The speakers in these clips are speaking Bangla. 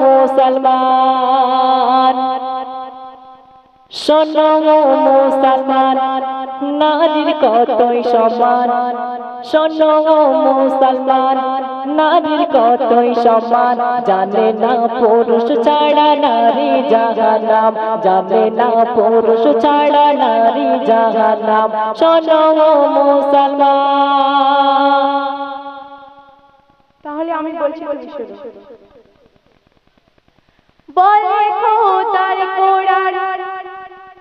মুসলমান শোনো মুসলমান নারীর কতই সম্মান শোনো মুসলমান নারীর কতই সম্মান জানে না পুরুষ ছাড়া নারী জাহান্নাম জানে না পুরুষ ছাড়া নারী জাহান্নাম শোনো মুসলমান। তাহলে আমি বলছি তুমি শোনো। বলে খোদার কোরআন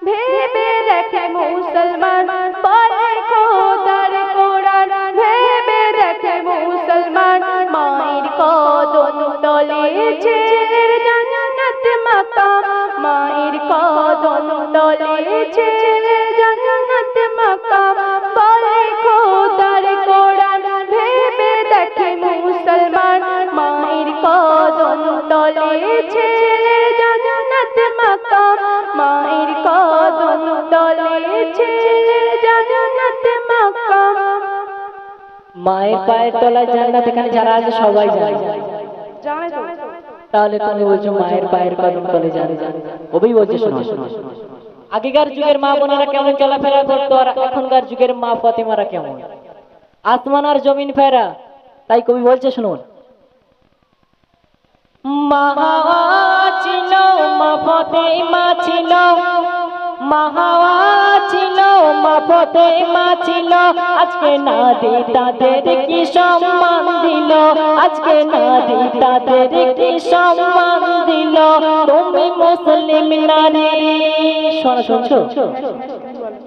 ভেবে দেখে মুসলমান বলে খোদার কোরআন ভেবে দেখে মুসলমান মায়ের কদম তলে ছেড়ে জান্নাত মাকাম মায়ের কদম তলে ছেড়ে জান্নাত মাকাম বলে খোদার কোরআন ভেবে দেখে মুসলমান মায়ের কদম তলে ছেড়ে জান্নাত মাকাম মায়ের কদম তলে ছেড়ে জান্নাত মাকাম। মায়ের পায়ের তলায় জান্নাত এখানে যারা আছে সবাই জানে তাহলে তুমি বলছো মায়ের পায়ের কদম তলে জানে ওই বলছে শোনো আগেকার যুগের মা বোনেরা কেমন চলাফেরা করতো আর এখনকার যুগের মা ফাতেমারা কেমন আসমান আর জমিন ফেরা তাই কবি বলছে শুনুন মা ছিল মা ফাতেমা ছিল মা ছিল মা ফাতেমা ছিল আজকে নারী তাদের কি সম্মান দিল আজকে নারী তাদের কি সম্মান দিল তুমি মুসলিম নারী শুনছো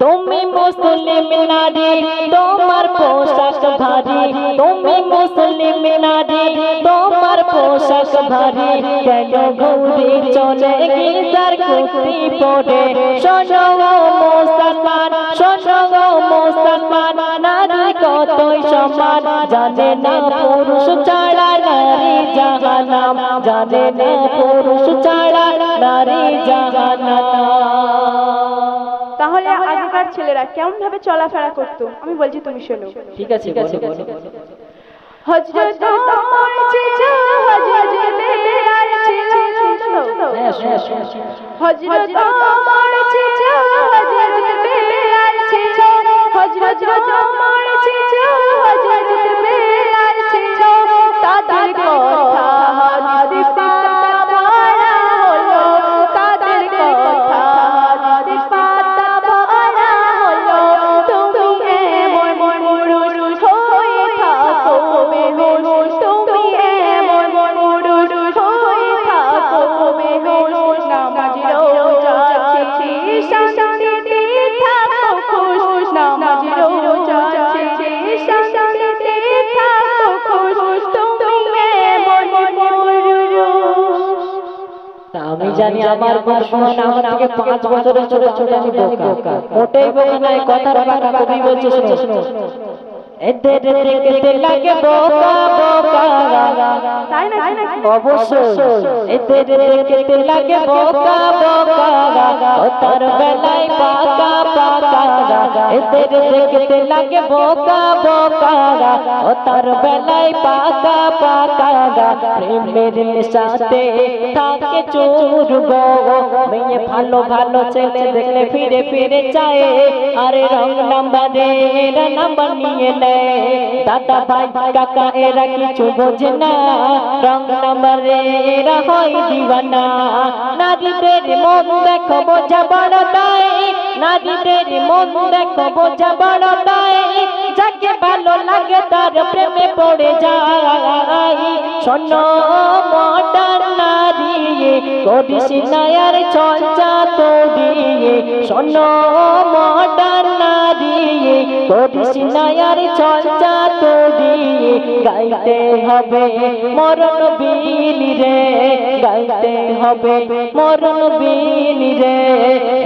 তুমি মুসলিম নারী তোমার পোশাক ভারী তুমি মুসলিম নারী তোমার পোশাক ভারী কেন ঘুরি চলে গিজার কুর্তি পরে শোনো মুসলমান শোনো মুসলমান নারী কতই সম্মান জানে না পুরুষ ছাড়া নারী জাহান্নাম জানে না পুরুষ ছাড়া নারী জাহান্নাম। তাহলে আগেকার ছেলেরা কেমন ভাবে চলাফেরা করতো আমি বলছি তুমি শোনো। ঠিক আছে বলো হযরত ওমর ছিল হযরত বেলাল ছিল হযরত ওমর ছিল হযরত বেলাল ছিল হযরত ওমর ছিল হযরত বেলাল ছিল তাদের কথা হাদিস পাতা পড়া হলো তাদের কথা হাদিস পাতা পড়া হলো তুমি এমন পুরুষ হয়ে থাকো বেহুশ তুমি এমন পুরুষ হয়ে থাকো বেহুশ নামাজ রোজা ছেড়ে শান্তিতে থাকো খুশ নামাজ রোজা ছেড়ে শান্তিতে থাকো খুশ তুমি এমন পুরুষ। আমি জানি আমার বর্ষমান আমার থেকে 5 বছরের ছোট ছোট আমি বোকা মোটেই বোকা নয় কথার বাংলা কবি বলছে শুনো এদের দেখতে লাগে বোকা বোকা তাই না অবশ্যই এদের দেখতে লাগে বোকা বোকা ও তার বেলায় পাকা পাকা এদের দেখতে লাগে বোকা বোকা ও তার বেলায় পাকা পাকা প্রেমের সাথে থাকে চোর গো মেয়ে ভালো ভালো ছেলে দেখলে ফিরে ফিরে চায় আরে রং নাম্বারের নাম্বার নিয়ে দাদা ভাই কাকা এরা কিছু বোঝে না রং নাম্বারে এরা হয় দিওয়ানা নারীদের মন দেখো বোঝা বড় দায় নারীদের মন দেখো বোঝা বড় দায় যাকে ভালো লাগে তার প্রেমে পড়ে যায় শোনো মডার্ন নারী করিস না আর চর্চা তোরি শোনো মডার্ন নারী করিস না আর চর্চা তোরি গাইতে হবে মরণ বিলি রে গাইতে হবে মরণ বিলি রে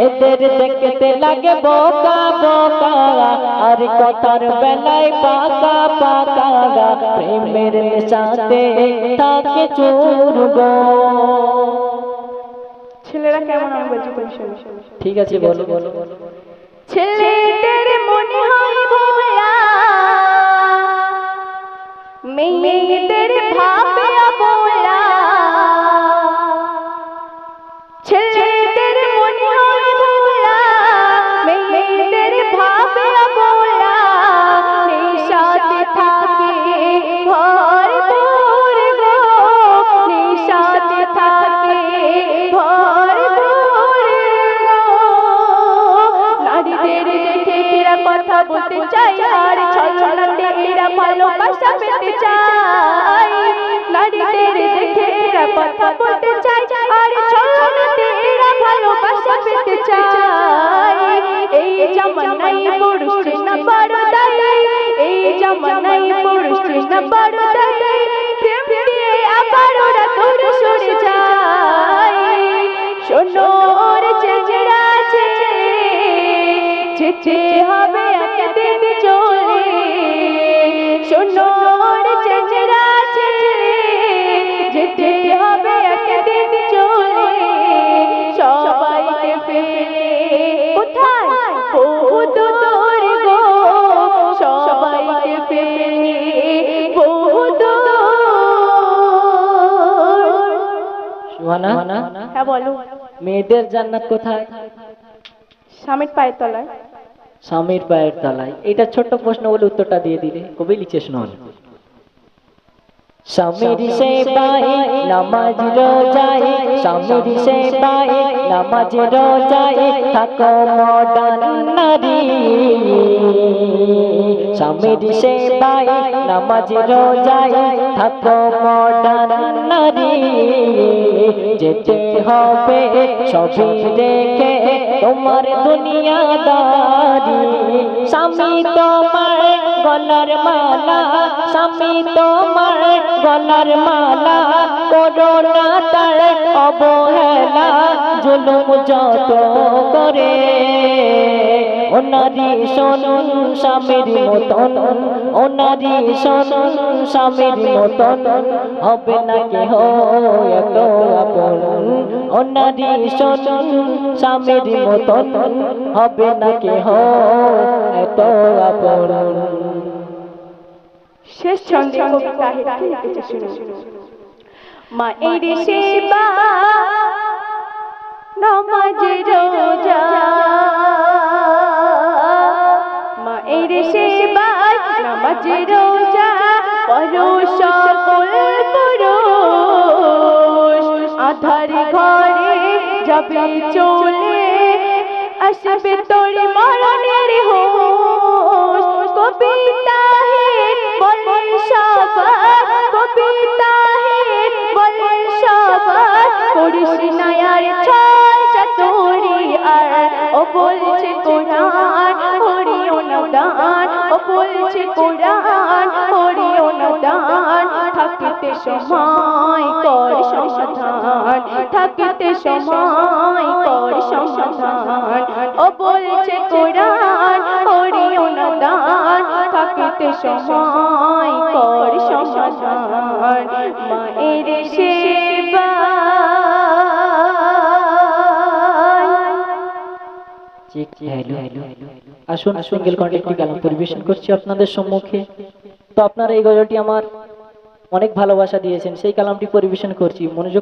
এদের দেখতে লাগে বোকা বোকা আর কথার বেলায় পাকা পাকা প্রেমের সাথে থাকে চোর গো। ছেলেরা কেমন আমি বলছি তুমি শোনো। ঠিক আছে বলো ছেলেদের মনে হয় ভোলা মেয়েদের ভাবে অবলা বলতে চাই আর ছলনাতে এরা ভালোবাসা পেতে চায় এই জামানায় পুরুষ না পর্দায় এই জামানায় পুরুষ না পর্দায় প্রেম দিয়ে আবার ওরা দূর সরে যায় শোনো রে চেঁচড়া ছেলে যেতে হবে একদিন চলে শোনো রে চেঁচড়া ছেলে যেতে হবে একদিন চলে সবাইকে ফেলে কোথায় বহু দূর গো সবাইকে ফেলে বহু দূর সুহানা, হ্যাঁ বলো মেয়েদের জান্নাত কোথায়? স্বামীর পায়ের তলায় স্বামীর পায়ের তলায়। এটা ছোট্ট প্রশ্ন বলে উত্তরটা দিয়ে দিলে। কবি লিখছে শুনুন। স্বামীর সেবায় নামাজ রোজায় স্বামীর সেবায় নামাজ রোজায় থাকো মডার্ন নারী স্বামীর সেবায় নামাজ রোজায় থাকো মডার্ন নারী যেতে হবে সবই রেখে তোমার দুনিয়াদারি স্বামী তোমার গলার মালা স্বামী তোমার গলার মালা করোনা তার অবহেলা জুলুম যত করে ও নারী শোনুন স্বামীর মতন ও নারী শোনুন স্বামীর মতন হবে না কেহ এত আপন ও নারী শোনুন স্বামীর মতন হবে না কেহ এত আপন। শেষ ছন্দে কবি তাহির কি লিখেছে শুনুন মায়ের সেবা নামাজ রোজা মায়ের সেবা নামাজ রোজা করো সকল পুরুষ আধার ঘরে যাবে চলে আসবে তোর মরণের হোশ কবিতা বলে সবাই কবিতা বলে সবাই করিস না আর ছল চাতুরি আর ও বলছে কোরআন হরিও না দান ও বলছে কোরআন হরিও না দান থাকিতে সময় কর সমাধান থাকিতে সময় কর সমাধান ও বলছে কোরআন হরিও না দান থাকিতে সময় কর সমাধান মায়ের সেবা আসুন সিঙ্গেল কন্টেন্ট কালাম পরিবেশন করছি আপনাদের সম্মুখে। তো আপনারা এই গজলটি আমার অনেক ভালোবাসা দিয়েছেন, সেই কালামটি পরিবেশন করছি। মনোযোগ